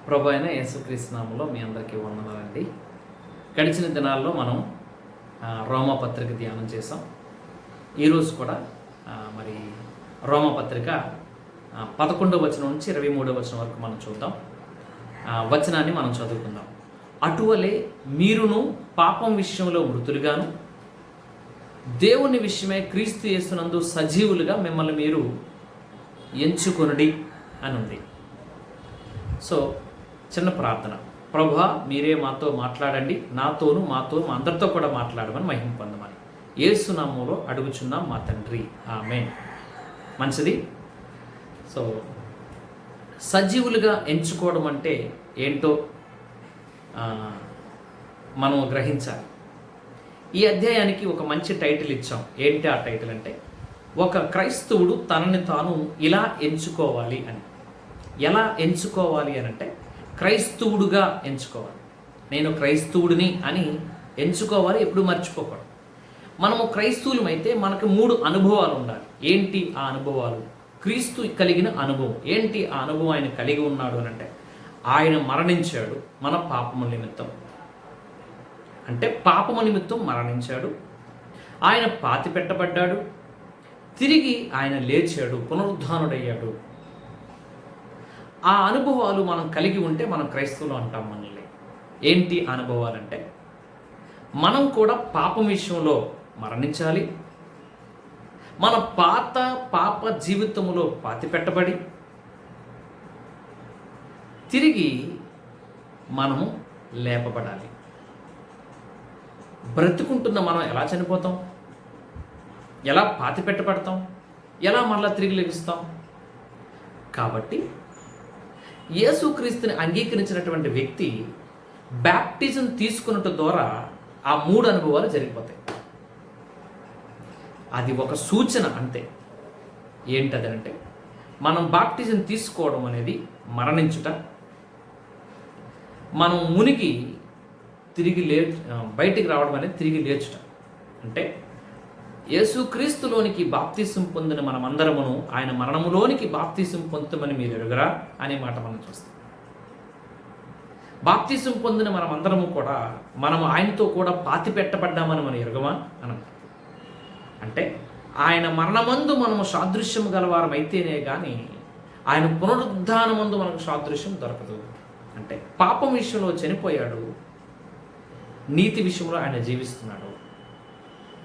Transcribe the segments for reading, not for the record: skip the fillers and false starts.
ప్రభు అయిన యేసుక్రీస్తు నామములో మీ అందరికీ వందనాలండి. గడిచిన దినాల్లో మనం రోమపత్రిక ధ్యానం చేసాం. ఈరోజు కూడా మరి రోమపత్రిక 11వ వచనం నుంచి 23వ వచనం వరకు మనం చూద్దాం. వచనాన్ని మనం చదువుకుందాం. అటువలే మీరును పాపం విషయంలో మృతులుగాను, దేవుని విషయమై క్రీస్తు యేసునందు సజీవులుగా మిమ్మల్ని మీరు ఎంచుకొనుడి అని ఉంది. సో చిన్న ప్రార్థన. ప్రభువా, మీరే మాతో మాట్లాడండి, నాతోను మాతో మా అందరితో కూడా మాట్లాడమని మహిమ పొందమని యేసు నామములో అడుగుచున్నాం మా తండ్రి, ఆమేన్. మంచిది. సో సజీవులుగా ఎంచుకోవడం అంటే ఏంటో మనం గ్రహించాలి. ఈ అధ్యాయానికి ఒక మంచి టైటిల్ ఇచ్చాం. ఏంటి ఆ టైటిల్ అంటే, ఒక క్రైస్తవుడు తనని తాను ఇలా ఎంచుకోవాలి అని. ఎలా ఎంచుకోవాలి అని అంటే, క్రైస్తవుడుగా ఎంచుకోవాలి. నేను క్రైస్తవుడిని అని ఎంచుకోవాలి, ఎప్పుడు మర్చిపోకూడదు. మనము క్రైస్తవులమైతే మనకు 3 అనుభవాలు ఉండాలి. ఏంటి ఆ అనుభవాలు? క్రీస్తు కలిగిన అనుభవం ఏంటి? ఆ అనుభవం ఆయన కలిగి ఉన్నాడు అని అంటే, ఆయన మరణించాడు మన పాపము నిమిత్తం. అంటే పాపము నిమిత్తం మరణించాడు, ఆయన పాతి పెట్టబడ్డాడు, తిరిగి ఆయన లేచాడు, పునరుద్ధానుడయ్యాడు. ఆ అనుభవాలు మనం కలిగి ఉంటే మనం క్రైస్తవులు అంటాం మనల్ని. ఏంటి అనుభవాలంటే, మనం కూడా పాపం విషయంలో మరణించాలి, మన పాప జీవితంలో పాతి పెట్టబడి తిరిగి మనము లేపబడాలి. బ్రతుకుంటున్న మనం ఎలా చనిపోతాం? ఎలా పాతి పెట్టబడతాం? ఎలా మరలా తిరిగి లెగుస్తాం? కాబట్టి యేసుక్రీస్తుని అంగీకరించినటువంటి వ్యక్తి బ్యాప్టిజం తీసుకున్నట్టు ద్వారా ఆ 3 అనుభవాలు జరిగిపోతాయి. అది ఒక సూచన అంతే. ఏంటదంటే, మనం బాప్టిజం తీసుకోవడం అనేది మరణించుట, మనం మునిగి తిరిగి బయటికి రావడం అనేది తిరిగి లేచుట. అంటే యేసుక్రీస్తులోనికి బాప్తిసం పొందిన మనమందరమును ఆయన మరణములోనికి బాప్తిసం పొందుతామని మీరు ఎరుగరా అనే మాట మనం చూస్తాం. బాప్తిసం పొందిన మనమందరము కూడా మనము ఆయనతో కూడా పాతి పెట్టబడ్డామని మనం ఎరుగమా అని అంటే, ఆయన మరణమందు మనము సాదృశ్యం గలవారం అయితేనే కానీ ఆయన పునరుద్ధానమందు మనకు సాదృశ్యం దొరకదు. అంటే పాపం విషయంలో చనిపోయాడు, నీతి విషయంలో ఆయన జీవిస్తున్నాడు,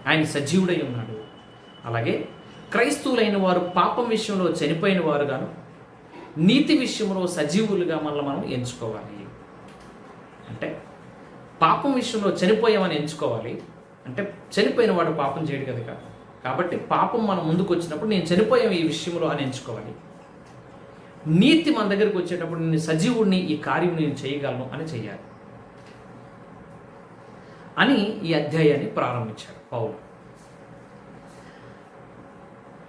ఆయన సజీవుడై ఉన్నాడు. అలాగే క్రైస్తవులైన వారు పాపం విషయంలో చనిపోయిన వారు గాను, నీతి విషయంలో సజీవులుగా మనల్ని మనం ఎంచుకోవాలి. అంటే పాపం విషయంలో చనిపోయామని ఎంచుకోవాలి. అంటే చనిపోయిన వాడు పాపం చేయడు కదా, కాబట్టి పాపం మన ముందుకు వచ్చినప్పుడు నేను చనిపోయాను ఈ విషయంలో అని ఎంచుకోవాలి. నీతి మన దగ్గరికి వచ్చేటప్పుడు నేను సజీవుడిని, ఈ కార్యం నేను చేయగలను అని చెయ్యాలి అని ఈ అధ్యాయాన్ని ప్రారంభించాడు పౌలు.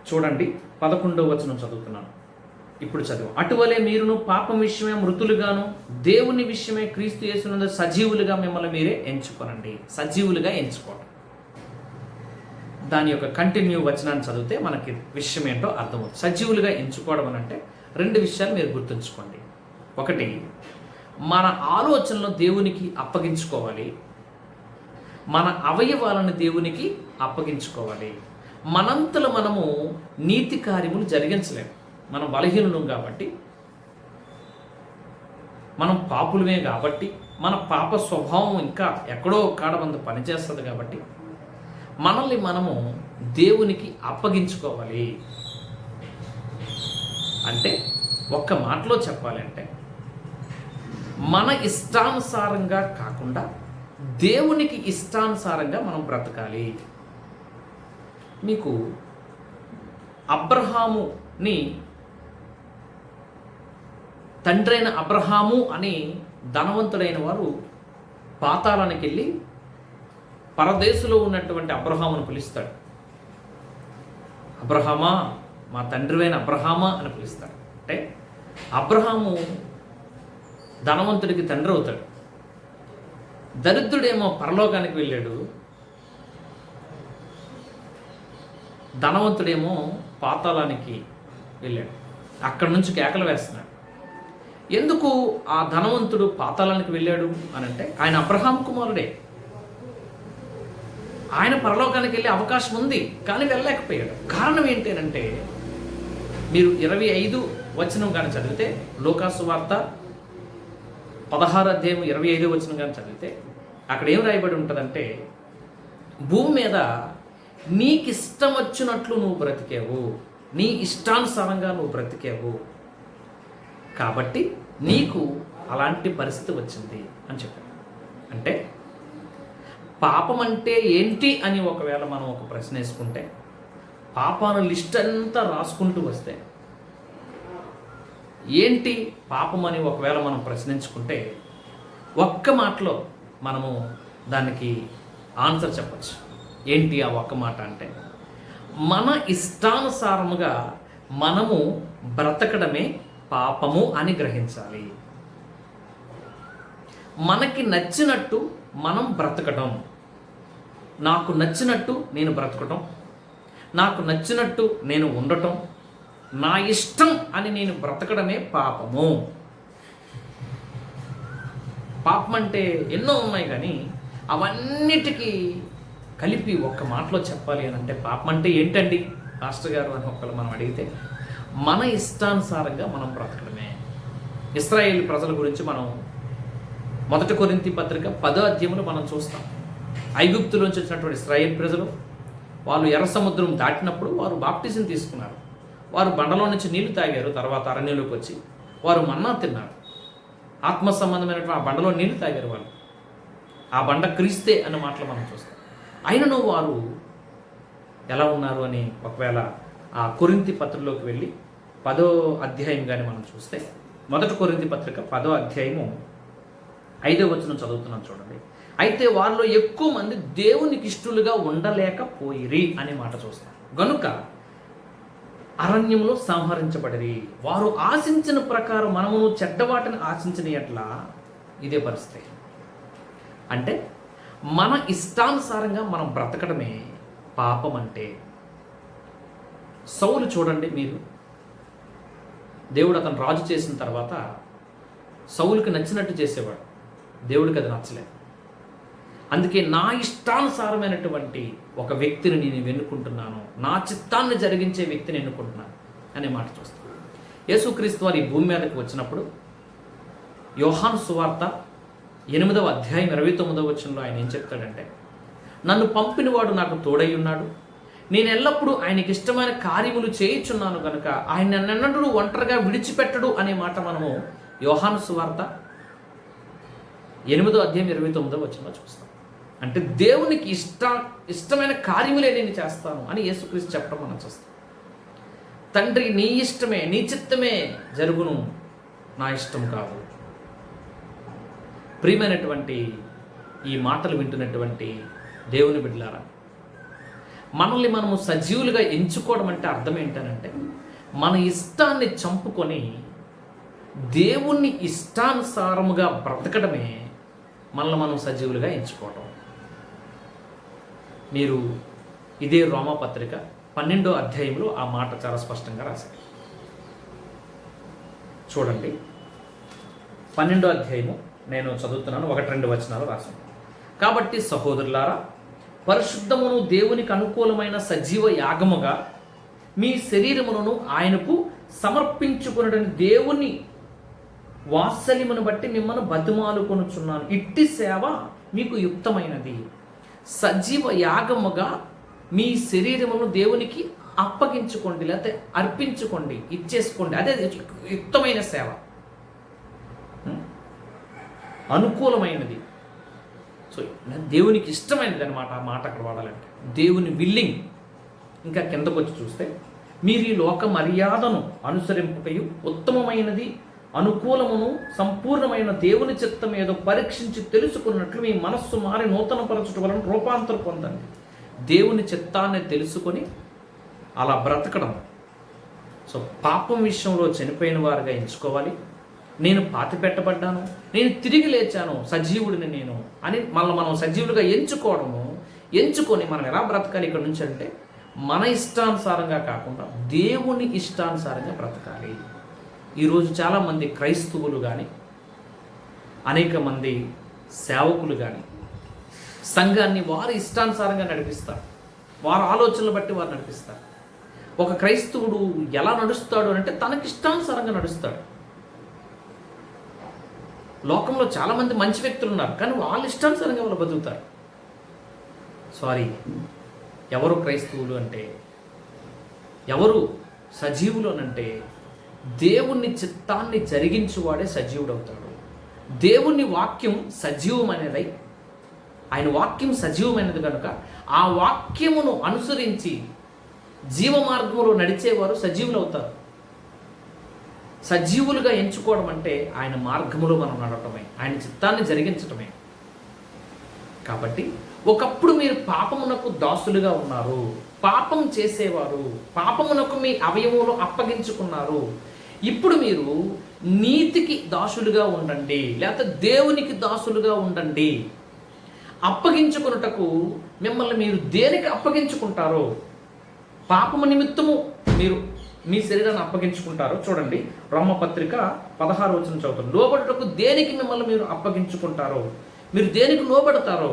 చూడండి, 11వ వచనం చదువుతున్నాను. ఇప్పుడు చదువు. అటువలే మీరును పాపం విషయమే మృతులుగాను, దేవుని విషయమే క్రీస్తు యేసునందు సజీవులుగా మిమ్మల్ని మీరే ఎంచుకోనండి. సజీవులుగా ఎంచుకోవడం, దాని యొక్క కంటిన్యూ వచనాన్ని చదివితే మనకి విషయం ఏంటో అర్థమవుతుంది. సజీవులుగా ఎంచుకోవడం అని అంటే 2 విషయాలు మీరు గుర్తుంచుకోండి. ఒకటి, మన ఆలోచనలు దేవునికి అప్పగించుకోవాలి, మన అవయవాలను దేవునికి అప్పగించుకోవాలి. మనంతలో మనము నీతి కార్యములు జరిగించలేము. మనం బలహీనులం కాబట్టి, మనం పాపులమే కాబట్టి, మన పాప స్వభావం ఇంకా ఎక్కడో కాడమంత పనిచేస్తుంది కాబట్టి మనల్ని మనము దేవునికి అప్పగించుకోవాలి. అంటే ఒక్క మాటలో చెప్పాలంటే, మన ఇష్టానుసారంగా కాకుండా దేవునికి ఇష్టానుసారంగా మనం బ్రతకాలి. మీకు అబ్రహాముని తండ్రైన అబ్రహాము అని ధనవంతుడైన వారు పాతాళానికి వెళ్ళి పరదేశంలో ఉన్నటువంటి అబ్రహామును పిలుస్తాడు. అబ్రహామా, మా తండ్రివైన అబ్రహామా అని పిలుస్తాడు. అంటే అబ్రహాము ధనవంతుడికి తండ్రి అవుతాడు. దరిద్రుడేమో పరలోకానికి వెళ్ళాడు, ధనవంతుడేమో పాతాళానికి వెళ్ళాడు. అక్కడి నుంచి కేకలు వేస్తున్నాడు. ఎందుకు ఆ ధనవంతుడు పాతాళానికి వెళ్ళాడు అని అంటే ఆయన అబ్రహాం కుమారుడే. ఆయన పరలోకానికి వెళ్ళే అవకాశం ఉంది, కానీ వెళ్ళలేకపోయాడు. కారణం ఏంటి అంటే, మీరు 25 వచనం కానీ చదివితే, లూకాసు వార్త 16 అధ్యాయం 25 వచనం కానీ చదివితే, అక్కడ ఏం రాయబడి ఉంటుందంటే, భూమి మీద నీకిష్టం వచ్చినట్లు నువ్వు బ్రతికావు, నీ ఇష్టానుసారంగా నువ్వు బ్రతికావు, కాబట్టి నీకు అలాంటి పరిస్థితి వచ్చింది అని చెప్పారు. అంటే పాపం అంటే ఏంటి అని ఒకవేళ మనం ఒక ప్రశ్న వేసుకుంటే, పాపాల లిస్ట్ అంతా రాసుకుంటూ వస్తే ఏంటి పాపం అని ఒకవేళ మనం ప్రశ్నించుకుంటే, ఒక్క మాటలో మనము దానికి ఆన్సర్ చెప్పచ్చు. ఏంటి ఆ ఒక్క మాట అంటే, మన ఇష్టానుసారముగా మనము బ్రతకడమే పాపము అని గ్రహించాలి. మనకి నచ్చినట్టు మనం బ్రతకడం, నాకు నచ్చినట్టు నేను బ్రతకడం, నాకు నచ్చినట్టు నేను ఉండటం, నా ఇష్టం అని నేను బ్రతకడమే పాపము. పాపం అంటే ఎన్నో ఉన్నాయి, కానీ అవన్నిటికీ కలిపి ఒక్క మాటలో చెప్పాలి అని అంటే, పాపం అంటే ఏంటండి మాస్టర్ గారు అని ఒకళ్ళు మనం అడిగితే, మన ఇష్టానుసారంగా మనం బ్రతకడమే. ఇశ్రాయేలు ప్రజల గురించి మనం 1 కొరింథీ పత్రిక 10వ అధ్యాయంలో మనం చూస్తాం. ఐగుప్తులోంచి వచ్చినటువంటి ఇశ్రాయేలు ప్రజలు, వాళ్ళు ఎర్ర సముద్రం దాటినప్పుడు వారు బాప్టిజం తీసుకున్నారు. వారు బండలో నుంచి నీళ్లు తాగారు. తర్వాత అరణ్యంలోకి వచ్చి వారు మన్నా తిన్నారు. ఆత్మ సంబంధమైనటువంటి ఆ బండలో నీళ్లు తాగారు వాళ్ళు. ఆ బండ క్రీస్తే అన్న మాటలు మనం చూస్తాం. అయినను వారు ఎలా ఉన్నారు అని ఒకవేళ ఆ కొరింథీ పత్రికలోకి వెళ్ళి 10వ అధ్యాయం కానీ మనం చూస్తే, 1 కొరింథీ పత్రిక 10వ అధ్యాయము 5వ వచనం చదువుతున్నాం చూడండి. అయితే వారిలో ఎక్కువ మంది దేవునికి ఇష్టలుగా ఉండలేకపోయిరి అనే మాట చూస్తాం. గనుక అరణ్యంలో సంహరించబడిరి. వారు ఆశించిన ప్రకారం మనమును చెడ్డవాటిని ఆశించిన ఎట్లా ఇదే పరిస్థితి. అంటే మన ఇష్టానుసారంగా మనం బ్రతకడమే పాపం. అంటే సౌలు చూడండి, మీరు దేవుడు అతను రాజు చేసిన తర్వాత సౌలుకి నచ్చినట్టు చేసేవాడు, దేవుడికి అది నచ్చలేదు. అందుకే నా ఇష్టానుసారమైనటువంటి ఒక వ్యక్తిని నేను ఎన్నుకుంటున్నాను, నా చిత్తాన్ని జరిగించే వ్యక్తిని ఎన్నుకుంటున్నాను అనే మాట చూస్తాను. యేసుక్రీస్తు వారు ఈ భూమి మీదకి వచ్చినప్పుడు యోహాను సువార్త 8వ అధ్యాయం 29వ వచనంలో ఆయన ఏం చెప్తాడంటే, నన్ను పంపినవాడు నాకు తోడై ఉన్నాడు, నేను ఎల్లప్పుడూ ఆయనకి ఇష్టమైన కార్యములు చేయుచున్నాను కనుక ఆయన నన్నెన్నడూ ఒంటరిగా విడిచిపెట్టడు అనే మాట మనము యోహాను సువార్త 8వ అధ్యాయం 29వ వచనంలో చూస్తాం. అంటే దేవునికి ఇష్టమైన కార్యములే నేను చేస్తాను అని యేసుక్రీస్తు చెప్పడం మనం చూస్తాం. తండ్రి నీ ఇష్టమే, నీ చిత్తమే జరుగును, నా ఇష్టం కాదు. ప్రియమైనటువంటి ఈ మాటలు వింటున్నటువంటి దేవుని బిడ్డలారా, మనల్ని మనము సజీవులుగా ఎంచుకోవడం అంటే అర్థం ఏంటనంటే, మన ఇష్టాన్ని చంపుకొని దేవుణ్ణి ఇష్టానుసారముగా బ్రతకడమే మనల్ని మనం సజీవులుగా ఎంచుకోవడం. మీరు ఇదే రోమాపత్రిక 12వ అధ్యాయంలో ఆ మాట చాలా స్పష్టంగా రాశారు. చూడండి, 12వ అధ్యాయము నేను చదువుతున్నాను, 1-2 వచనాలు రాశాను. కాబట్టి సహోదరులారా, పరిశుద్ధమును దేవునికి అనుకూలమైన సజీవ యాగముగా మీ శరీరమును ఆయనకు సమర్పించుకునడని దేవుని వాత్సల్యమును బట్టి మిమ్మల్ని బతిమాలుకొనుచున్నాను. ఇట్టి సేవ మీకు యుక్తమైనది. సజీవ యాగముగా మీ శరీరమును దేవునికి అప్పగించుకోండి, లేకపోతే అర్పించుకోండి, ఇచ్చేసుకోండి. అదే యుక్తమైన సేవ, అనుకూలమైనది. సో దేవునికి ఇష్టమైనది అనమాట. ఆ మాట అక్కడ వాడాలంటే దేవుని విల్లింగ్. ఇంకా కిందకు వచ్చి చూస్తే, మీరు ఈ లోక మర్యాదను అనుసరింపకయు ఉత్తమమైనది అనుకూలమును సంపూర్ణమైన దేవుని చిత్తం ఏదో పరీక్షించి తెలుసుకున్నట్లు మీ మనస్సు మారి నూతన పరచుట వలన రూపాంతరం పొందండి. దేవుని చిత్తాన్ని తెలుసుకొని అలా బ్రతకడం. సో పాపం విషయంలో చనిపోయిన వారుగా ఎంచుకోవాలి. నేను పాతి పెట్టబడ్డాను, నేను తిరిగి లేచాను, సజీవుడిని నేను అని మనం సజీవులుగా ఎంచుకొని మనం ఎలా బ్రతకాలి ఇక్కడ నుంచి అంటే, మన ఇష్టానుసారంగా కాకుండా దేవుని ఇష్టానుసారంగా బ్రతకాలి. ఈరోజు చాలామంది క్రైస్తవులు కానీ, అనేక మంది సేవకులు కానీ సంఘాన్ని వారి ఇష్టానుసారంగా నడిపిస్తారు. వారి ఆలోచనలు బట్టి వారు నడిపిస్తారు. ఒక క్రైస్తవుడు ఎలా నడుస్తాడు అంటే తనకి ఇష్టానుసారంగా నడుస్తాడు. లోకంలో చాలామంది మంచి వ్యక్తులు ఉన్నారు, కానీ వాళ్ళ ఇష్టానుసారంగా వాళ్ళు బతుకుతారు. సారీ, ఎవరు క్రైస్తవులు అంటే, ఎవరు సజీవులు అంటే దేవుని చిత్తాన్ని జరిగించువాడే సజీవుడు అవుతాడు. దేవుని వాక్యం సజీవమైనదై, ఆయన వాక్యం సజీవమైనది కనుక ఆ వాక్యమును అనుసరించి జీవ మార్గంలో నడిచేవారు సజీవులు అవుతారు. సజీవులుగా ఎంచుకోవడం అంటే ఆయన మార్గములో మనం నడవటమే, ఆయన చిత్తాన్ని జరిగించటమే. కాబట్టి ఒకప్పుడు మీరు పాపమునకు దాసులుగా ఉన్నారు, పాపం చేసేవారు, పాపమునకు మీ అవయవంలో అప్పగించుకున్నారు. ఇప్పుడు మీరు నీతికి దాసులుగా ఉండండి, లేకపోతే దేవునికి దాసులుగా ఉండండి. అప్పగించుకున్నటకు మిమ్మల్ని మీరు దేనికి అప్పగించుకుంటారో, పాపము నిమిత్తము మీరు మీ శరీరాన్ని అప్పగించుకుంటారో చూడండి. రోమపత్రిక 16వ వచనం చదువుతారు. లోబడుటకు దేనికి మిమ్మల్ని మీరు అప్పగించుకుంటారో, మీరు దేనికి లోబడతారో,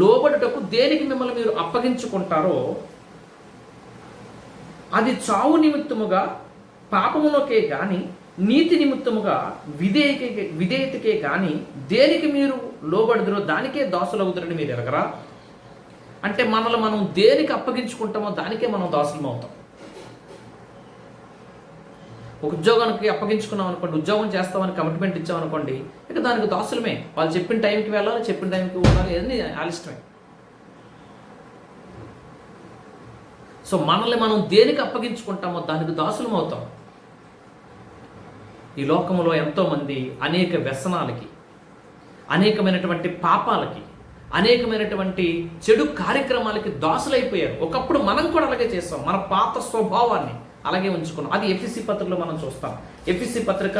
లోబడుటకు దేనికి మిమ్మల్ని మీరు అప్పగించుకుంటారో అది నిమిత్తముగా పాపమునకే గాని నీతి నిమిత్తముగా విధేయతకే గాని దేనికి మీరు లోబడుదురో దానికే దాసులవుతారని మీరు ఎరగరా? అంటే మనల్ని మనం దేనికి అప్పగించుకుంటామో దానికే మనం దాసులం అవుతాం. ఒక ఉద్యోగానికి అప్పగించుకున్నాం అనుకోండి, ఉద్యోగం చేస్తామని కమిట్మెంట్ ఇచ్చామనుకోండి, ఇక దానికి దాసులమే. వాళ్ళు చెప్పిన టైంకి వెళ్ళాలి, చెప్పిన టైంకి ఉండాలి, ఇవన్నీ ఆలిష్టమే. సో మనల్ని మనం దేనికి అప్పగించుకుంటామో దానికి దాసులం అవుతాం. ఈ లోకంలో ఎంతోమంది అనేక వ్యసనాలకి, అనేకమైనటువంటి పాపాలకి, అనేకమైనటువంటి చెడు కార్యక్రమాలకి దాసులైపోయారు. ఒకప్పుడు మనం కూడా అలాగే చేస్తాం, మన పాత స్వభావాన్ని అలాగే ఉంచుకున్నాం. అది ఎఫెసీ పత్రికలో మనం చూస్తాం. ఎఫెసీ పత్రిక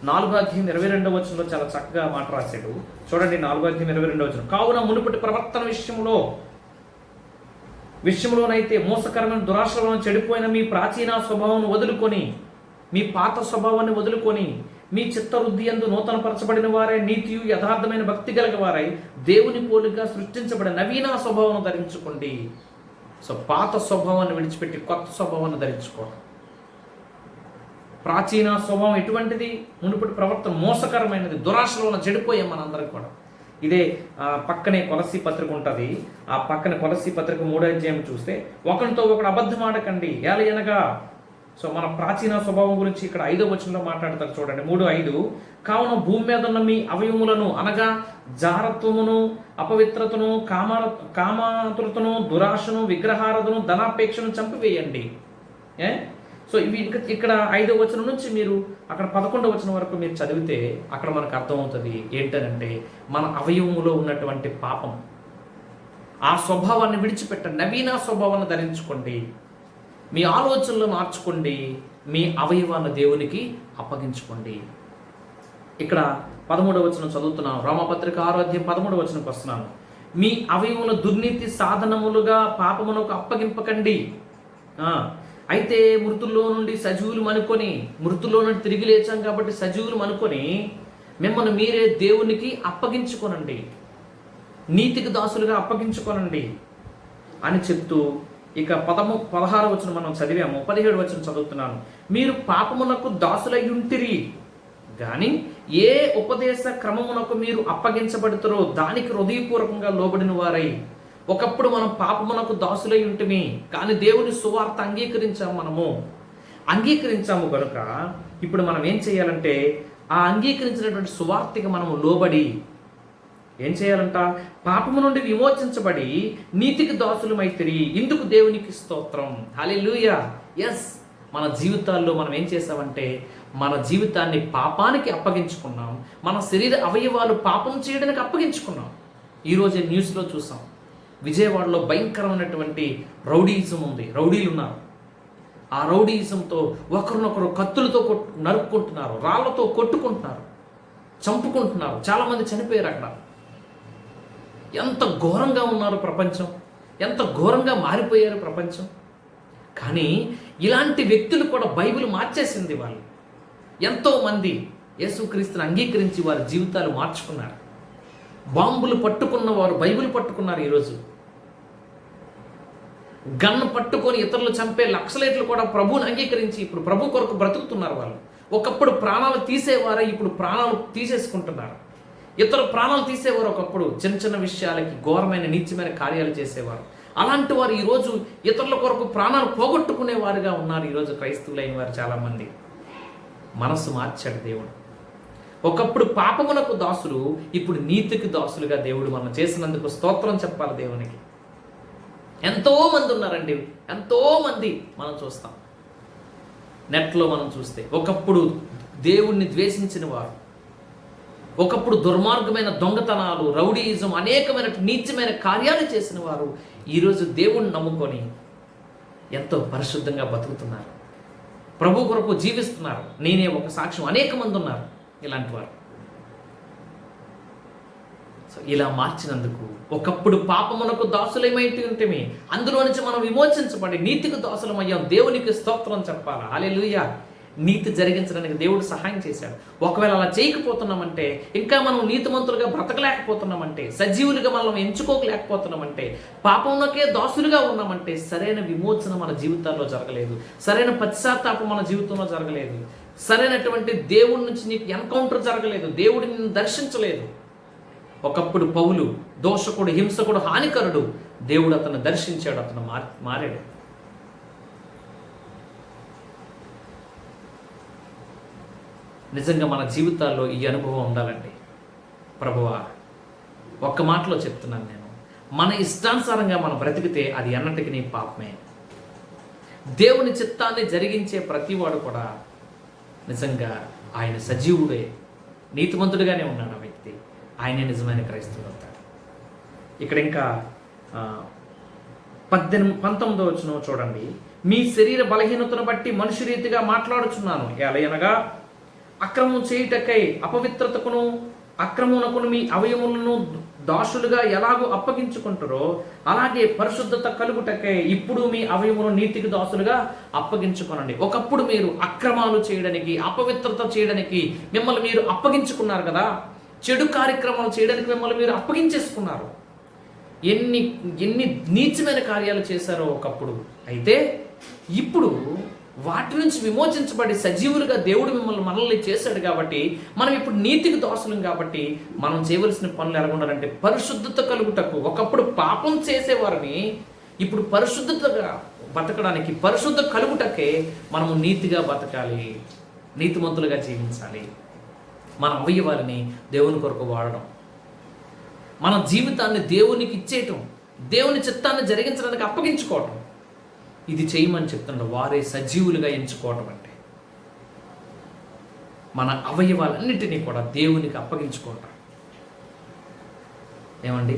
4:22 వచనంలో చాలా చక్కగా మాట రాశాడు. చూడండి, 4:22 వచనం. కావున మునుపటి ప్రవర్తన విషయంలోనైతే మోసకరమైన దురాశలను చెడిపోయిన మీ ప్రాచీన స్వభావాన్ని వదులుకొని, మీ పాత స్వభావాన్ని వదులుకొని, మీ చిత్తవృద్ధి యందు నూతనపరచబడిన వారై నీతియు యథార్థమైన భక్తి కలిగిన వారై దేవుని పోలికగా సృష్టించబడిన నవీన స్వభావం ధరించుకోండి. సో పాత స్వభావాన్ని విడిచిపెట్టి కొత్త స్వభావాన్ని ధరించుకోవడం. ప్రాచీన స్వభావం ఎటువంటిది? మునుపటి ప్రవర్తన మోసకరమైనది, దురాశలో చెడిపోయాం మనందరం కూడా. ఇదే పక్కనే కొలస్సీ పత్రిక ఉంటుంది. ఆ పక్కన కొలస్సీ పత్రిక 3వ అధ్యాయం చూస్తే, ఒకరితో ఒకడు అబద్ధం ఆడకండి ఏలయనగా. సో మన ప్రాచీన స్వభావం గురించి ఇక్కడ 5వ వచనంలో మాట్లాడతారు. చూడండి 3:5. కావున భూమి మీద ఉన్న మీ అవయవములను అనగా జారత్వమును, అపవిత్రతను, కామాతురతను, దురాశను, విగ్రహారాధను, ధనాపేక్షను చంపివేయండి. సో ఇవి ఇక్కడ 5వ వచనం నుంచి మీరు అక్కడ 11వ వచనం వరకు మీరు చదివితే అక్కడ మనకు అర్థమవుతుంది ఏంటనంటే, మన అవయవములో ఉన్నటువంటి పాపం, ఆ స్వభావాన్ని విడిచిపెట్టండి, నవీన స్వభావాన్ని ధరించుకోండి, మీ ఆలోచనలు మార్చుకోండి, మీ అవయవాన్ని దేవునికి అప్పగించుకోండి. ఇక్కడ 13వ వచనం చదువుతున్నాను. రోమపత్రిక 6:13వ వచనంకి వస్తున్నాను. మీ అవయవముల దుర్నీతి సాధనములుగా పాపమునకు అప్పగింపకండి. అయితే మృతుల్లో నుండి సజీవులు అనుకొని, మృతుల్లో నుండి తిరిగి లేచాం కాబట్టి సజీవులు అనుకొని మిమ్మల్ని మీరే దేవునికి అప్పగించుకోనండి, నీతికి దాసులుగా అప్పగించుకోనండి అని చెప్తూ, ఇక 16వ వచనం మనం చదివాము, 17వ వచనం చదువుతున్నాను. మీరు పాపమునకు దాసులయ్యుంటిరి కానీ ఏ ఉపదేశ క్రమమునకు మీరు అప్పగించబడుతారో దానికి హృదయపూర్వకంగా లోబడిన వారై. ఒకప్పుడు మనం పాపమునకు దాసులై ఉంటిమి, కానీ దేవుని సువార్త అంగీకరించాము కనుక ఇప్పుడు మనం ఏం చేయాలంటే, ఆ అంగీకరించినటువంటి సువార్తకి మనము లోబడి ఏం చేయాలంట? పాపము నుండి విమోచించబడి నీతికి దాసులమైతిరి. ఇందుకు దేవునికి స్తోత్రం. హల్లెలూయా. ఎస్, మన జీవితాల్లో మనం ఏం చేసామంటే, మన జీవితాన్ని పాపానికి అప్పగించుకున్నాం, మన శరీర అవయవాలు పాపం చేయడానికి అప్పగించుకున్నాం. ఈరోజే న్యూస్లో చూసాం, విజయవాడలో భయంకరమైనటువంటి రౌడీయిజం ఉంది. రౌడీలు ఉన్నారు. ఆ రౌడీయిజంతో ఒకరినొకరు కత్తులతో నరుక్కుంటున్నారు, రాళ్లతో కొట్టుకుంటున్నారు, చంపుకుంటున్నారు. చాలామంది చనిపోయారు అక్కడ. ఎంత ఘోరంగా ఉన్నారు ప్రపంచం, ఎంత ఘోరంగా మారిపోయారు ప్రపంచం. కానీ ఇలాంటి వ్యక్తులు కూడా బైబిల్ మార్చేసింది. ఎంతోమంది యేసుక్రీస్తుని అంగీకరించి వారి జీవితాలు మార్చుకున్నారు. బాంబులు పట్టుకున్నవారు బైబిల్ పట్టుకున్నారు. ఈరోజు గన్ను పట్టుకొని ఇతరులు చంపే లక్షలేట్లు కూడా ప్రభువుని అంగీకరించి ఇప్పుడు ప్రభు కొరకు బ్రతుకుతున్నారు. వాళ్ళు ఒకప్పుడు ప్రాణాలు తీసేవారే ఇప్పుడు ప్రాణాలు తీసేసుకుంటున్నారు. ఇతరు ప్రాణాలు తీసేవారు ఒకప్పుడు చిన్న చిన్న విషయాలకి ఘోరమైన నీచమైన కార్యాలు చేసేవారు. అలాంటి వారు ఈరోజు ఇతరుల కొరకు ప్రాణాలు పోగొట్టుకునేవారుగా ఉన్నారు. ఈరోజు క్రైస్తవులైన వారు చాలామంది. మనసు మార్చాడు దేవుడు. ఒకప్పుడు పాపమునకు దాసులు, ఇప్పుడు నీతికి దాసులుగా దేవుడు మనం చేసినందుకు స్తోత్రం చెప్పాలి దేవునికి. ఎంతోమంది ఉన్నారండి, ఎంతోమంది మనం చూస్తాం. నెట్లో మనం చూస్తే ఒకప్పుడు దేవుణ్ణి ద్వేషించిన వారు, ఒకప్పుడు దుర్మార్గమైన దొంగతనాలు, రౌడీయిజం, అనేకమైన నీచమైన కార్యాలు చేసిన వారు ఈరోజు దేవుణ్ణి నమ్ముకొని ఎంతో పరిశుద్ధంగా బతుకుతున్నారు. ప్రభు కొరకు జీవిస్తున్నారు. నేనే ఒక సాక్ష్యం. అనేక మంది ఉన్నారు ఇలాంటి వారు. సో ఇలా మార్చినందుకు ఒకప్పుడు పాపమునకు దాసులమైతే ఉంటేమి అందులో నుంచి మనం విమోచించబడి నీతికి దాసులమయ్యాం. దేవునికి స్తోత్రం చెప్పాలి. హల్లెలూయా. నీతి జరిగించడానికి దేవుడు సహాయం చేశాడు. ఒకవేళ అలా చేయకపోతున్నామంటే, ఇంకా మనం నీతిమంతులుగా బ్రతకలేకపోతున్నామంటే, సజీవులుగా మనం ఎంచుకోలేకపోతున్నామంటే, పాపంలోకే దాసులుగా ఉన్నామంటే సరైన విమోచన మన జీవితాల్లో జరగలేదు. సరైన పశ్చాత్తాపం మన జీవితంలో జరగలేదు. సరైనటువంటి దేవుడి నుంచి నీకు ఎన్కౌంటర్ జరగలేదు. దేవుడిని నిన్ను దర్శించలేదు. ఒకప్పుడు పౌలు దోషకుడు, హింసకుడు, హానికరుడు. దేవుడు అతను దర్శించాడు. అతను మారాడు. నిజంగా మన జీవితాల్లో ఈ అనుభవం ఉండాలండి. ప్రభువా, ఒక్క మాటలో చెప్తున్నాను నేను, మన ఇష్టానుసారంగా మనం బ్రతికితే అది ఎన్నటికి నీ పాపమే. దేవుని చిత్తాన్ని జరిగించే ప్రతివాడు కూడా నిజంగా ఆయన సజీవుడే, నీతిమంతుడిగానే ఉన్నాడు ఆ వ్యక్తి. ఆయనే నిజమైన క్రైస్తవుడు అవుతాడు. ఇక్కడ ఇంకా 19వ వచనం చూడండి. మీ శరీర బలహీనతను బట్టి మనుష్య రీతిగా మాట్లాడుచున్నాను. ఎలయనగా అక్రమం చేయుటకై అపవిత్రతకును అక్రమునకును మీ అవయములను దాసులుగా ఎలాగో అప్పగించుకుంటారో అలాగే పరిశుద్ధత కలుగుటకై ఇప్పుడు మీ అవయములను నీతికి దాసులుగా అప్పగించుకోనండి. ఒకప్పుడు మీరు అక్రమాలు చేయడానికి, అపవిత్రత చేయడానికి మిమ్మల్ని మీరు అప్పగించుకున్నారు కదా. చెడు కార్యక్రమాలు చేయడానికి మిమ్మల్ని మీరు అప్పగించేసుకున్నారు. ఎన్ని నీచమైన కార్యాలు చేశారో ఒకప్పుడు. అయితే ఇప్పుడు వాటి నుంచి విమోచించబడి సజీవులుగా దేవుడు మనల్ని చేశాడు కాబట్టి మనం ఇప్పుడు నీతికి దాసులం కాబట్టి మనం చేయవలసిన పనులు ఎలా ఉండాలంటే పరిశుద్ధత కలుగుటకు. ఒకప్పుడు పాపం చేసేవారిని ఇప్పుడు పరిశుద్ధతగా బతకడానికి, పరిశుద్ధ కలుగుటకే మనము నీతిగా బతకాలి, నీతిమంతులుగా జీవించాలి. మన అవయవాలని దేవుని కొరకు వాడడం, మన జీవితాన్ని దేవునికి ఇచ్చేయటం, దేవుని చిత్తాన్ని జరిగించడానికి అప్పగించుకోవటం, ఇది చేయమని చెప్తున్నాడు. వారే సజీవులుగా ఎంచుకోవటం అంటే మన అవయవాలన్నిటినీ కూడా దేవునికి అప్పగించుకోవటం. ఏమండి,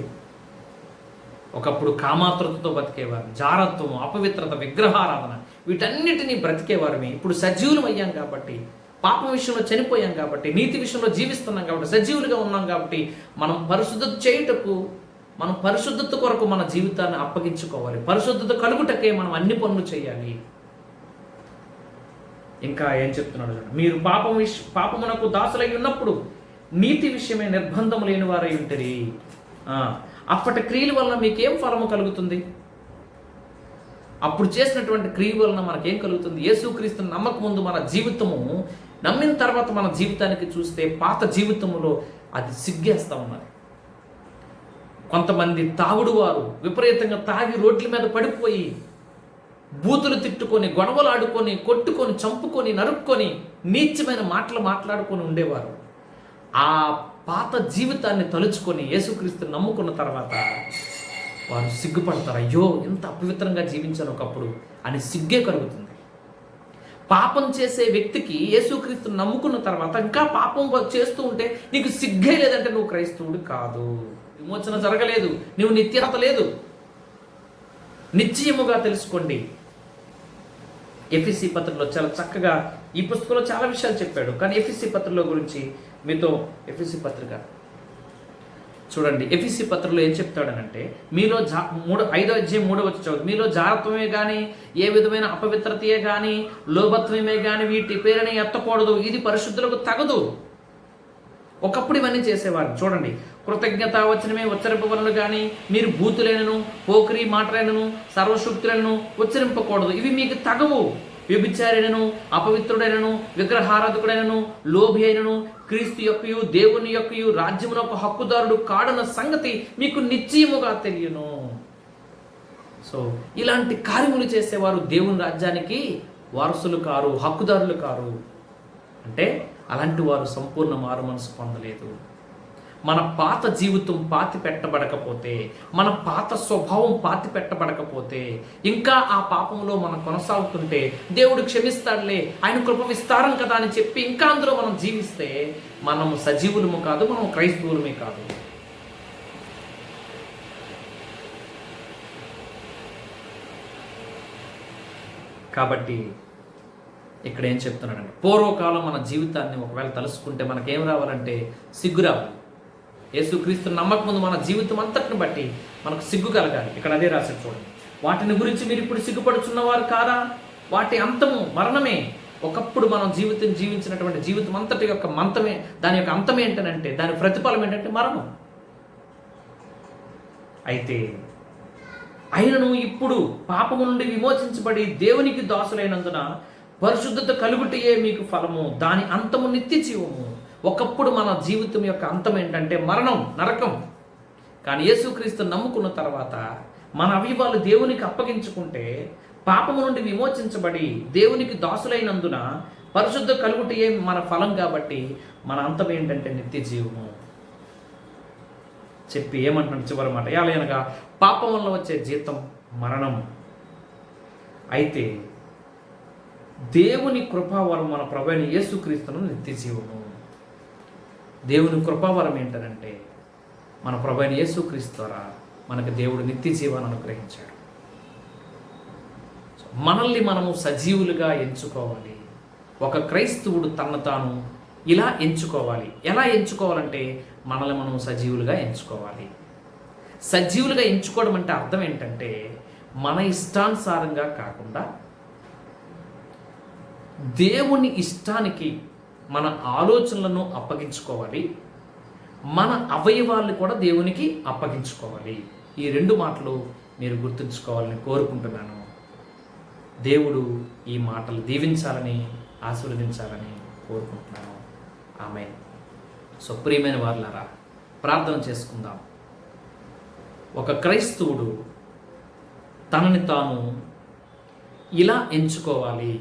ఒకప్పుడు కామాతృతతో బతికేవారు, జారత్వం, అపవిత్రత, విగ్రహారాధన, వీటన్నిటినీ బ్రతికేవారమే. ఇప్పుడు సజీవులు అయ్యాం కాబట్టి, పాపం విషయంలో చనిపోయాం కాబట్టి, నీతి విషయంలో జీవిస్తున్నాం కాబట్టి, సజీవులుగా ఉన్నాం కాబట్టి మనం పరిశుద్ధత చేయుటకు, మనం పరిశుద్ధత కొరకు మన జీవితాన్ని అప్పగించుకోవాలి. పరిశుద్ధత కలుగుటకే మనం అన్ని పనులు చేయాలి. ఇంకా ఏం చెప్తున్నాడు చూడండి. మీరు పాపమునకు దాసులై ఉన్నప్పుడు నీతి విషయమే నిర్బంధం లేని వారై ఉంటరి. అప్పటి క్రియల వలన మీకేం ఫలము కలుగుతుంది? అప్పుడు చేసినటువంటి క్రియ వలన మనకేం కలుగుతుంది? యేసుక్రీస్తుని నమ్మక ముందు మన జీవితము, నమ్మిన తర్వాత మన జీవితానికి చూస్తే పాత జీవితంలో అది సిగ్గేస్తూ ఉన్నది. కొంతమంది తాగుడు వారు విపరీతంగా తాగి రోడ్ల మీద పడిపోయి బూతులు తిట్టుకొని, గొడవలు ఆడుకొని, కొట్టుకొని, చంపుకొని, నరుక్కొని, నీచమైన మాటలు మాట్లాడుకొని ఉండేవారు. ఆ పాత జీవితాన్ని తలుచుకొని యేసుక్రీస్తుని నమ్ముకున్న తర్వాత వారు సిగ్గుపడతారు. అయ్యో, ఎంత అపవిత్రంగా జీవించాను ఒకప్పుడు అని సిగ్గే కలుగుతుంది. పాపం చేసే వ్యక్తికి యేసుక్రీస్తుని నమ్ముకున్న తర్వాత ఇంకా పాపం చేస్తూ ఉంటే నీకు సిగ్గే లేదంటే నువ్వు క్రైస్తవుడు కాదు. విమోచన జరగలేదు, నువ్వు నిత్యత లేదు. నిశ్చయముగా తెలుసుకోండి. ఎఫెసీ పత్రికలో చాలా చక్కగా, ఈ పుస్తకంలో చాలా విషయాలు చెప్పాడు, కానీ ఎఫెసీ పత్రికలో గురించి మీతో, ఎఫెసీ పత్రిక చూడండి ఎఫెసీ పత్రికలో ఏం చెప్తాడనంటే మీలో 5వ అధ్యాయం 3వ వచనం చదువు. మీలో జారత్వమే కానీ ఏ విధమైన అపవిత్రతయే కానీ లోభత్వమే కానీ వీటి పేరుని ఎత్తకూడదు, ఇది పరిశుద్ధులకు తగదు. ఒకప్పుడు ఇవన్నీ చేసేవారు. చూడండి కృతజ్ఞత వచనమే ఉచ్చరింపవలను కానీ మీరు బూతులైనను పోకిరి మాటలైనను సర్వశక్తులను ఉచ్చరింపకూడదు, ఇవి మీకు తగవు. వ్యభిచారినను అపవిత్రుడైనను విగ్రహారాధకుడైనను లోభి అయినను క్రీస్తు యొక్కయు దేవుని యొక్కయు రాజ్యమునొక హక్కుదారుడు కాడన్న సంగతి మీకు నిశ్చయముగా తెలియను. సో ఇలాంటి కార్యములు చేసేవారు దేవుని రాజ్యానికి వారసులు కారు, హక్కుదారులు కారు. అంటే అలాంటి వారు సంపూర్ణ మారు మనసు పొందలేదు. మన పాత జీవితం పాతి పెట్టబడకపోతే, మన పాత స్వభావం పాతి పెట్టబడకపోతే, ఇంకా ఆ పాపంలో మనం కొనసాగుతుంటే దేవుడు క్షమిస్తాడులే, ఆయన కృప విస్తారం కదా అని చెప్పి ఇంకా అందులో మనం జీవిస్తే మనము సజీవులము కాదు, మనం క్రైస్తవులమే కాదు. కాబట్టి ఇక్కడ ఏం చెప్తున్నాడంటే పూర్వకాలం మన జీవితాన్ని ఒకవేళ తలుసుకుంటే మనకేం రావాలంటే సిగ్గు రావాలి. యేసుక్రీస్తు నమ్మక ముందు మన జీవితం అంతటిని బట్టి మనకు సిగ్గు కలగాలి. ఇక్కడ అదే రాశాడు చూడండి. వాటిని గురించి మీరు ఇప్పుడు సిగ్గుపడుచున్నవారు కారా? వాటి అంతము మరణమే. ఒకప్పుడు మనం జీవించినటువంటి జీవితం అంతటి యొక్క దాని యొక్క అంతం ఏంటనంటే, దాని ప్రతిఫలం ఏంటంటే మరణం. అయితే ఆయనను ఇప్పుడు పాపము నుండి విమోచించబడి దేవునికి దాసులైనందున పరిశుద్ధత కలుగుటయే మీకు ఫలము, దాని అంతము నిత్య జీవము. ఒకప్పుడు మన జీవితం యొక్క అంతం ఏంటంటే మరణం, నరకం. కానీ యేసుక్రీస్తు నమ్ముకున్న తర్వాత మన అవయవాలు దేవునికి అప్పగించుకుంటే పాపము నుండి విమోచించబడి దేవునికి దాసులైనందున పరిశుద్ధ కలుగుటయే మన ఫలం. కాబట్టి మన అంతం ఏంటంటే నిత్య జీవము చెప్పి ఏమంటున్నాడు చివరి మాట, ఎలాగనగా పాపం వల్ల వచ్చే జీతం మరణం. అయితే దేవుని కృపావరం మన ప్రభువైన యేసుక్రీస్తును నిత్య జీవము. దేవుని కృపావరం ఏంటంటే మన ప్రభువైన యేసుక్రీస్తు ద్వారా మనకు దేవుడు నిత్య జీవాన్ని అనుగ్రహించాడు. మనల్ని మనము సజీవులుగా ఎంచుకోవాలి. ఒక క్రైస్తవుడు తనను తాను ఇలా ఎంచుకోవాలి. ఎలా ఎంచుకోవాలంటే మనల్ని మనం సజీవులుగా ఎంచుకోవాలి. సజీవులుగా ఎంచుకోవడం అంటే అర్థం ఏంటంటే మన ఇష్టానుసారంగా కాకుండా దేవుని ఇష్టానికి మన ఆలోచనలను అప్పగించుకోవాలి, మన అవయవాలను కూడా దేవునికి అప్పగించుకోవాలి. ఈ 2 మాటలు మీరు గుర్తుంచుకోవాలని కోరుకుంటున్నాను. దేవుడు ఈ మాటలు దీవించాలని ఆశీర్వదించాలని కోరుకుంటున్నాను. ఆమేన్. సో ప్రియమైన వారులారా, ప్రార్థన చేసుకుందాం. ఒక క్రైస్తవుడు తనని తాను ఇలా ఎంచుకోవాలి.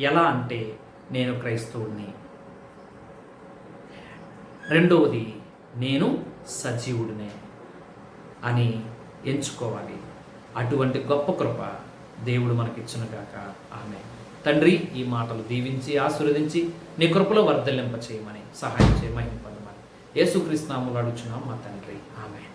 ఎలా అంటే నేను క్రైస్తవుడిని, రెండవది నేను సజీవుడినే అని ఎంచుకోవాలి. అటువంటి గొప్ప కృప దేవుడు మనకిచ్చునుగాక. ఆమేన్. తండ్రి, ఈ మాటలు దీవించి ఆశీర్వదించి నీ కృపలో వర్ధలింప చేయమని సహాయం చేయమని పొందమని యేసుక్రీస్తు నామములో అడుగుచున్నాం మా తండ్రి. ఆమేన్.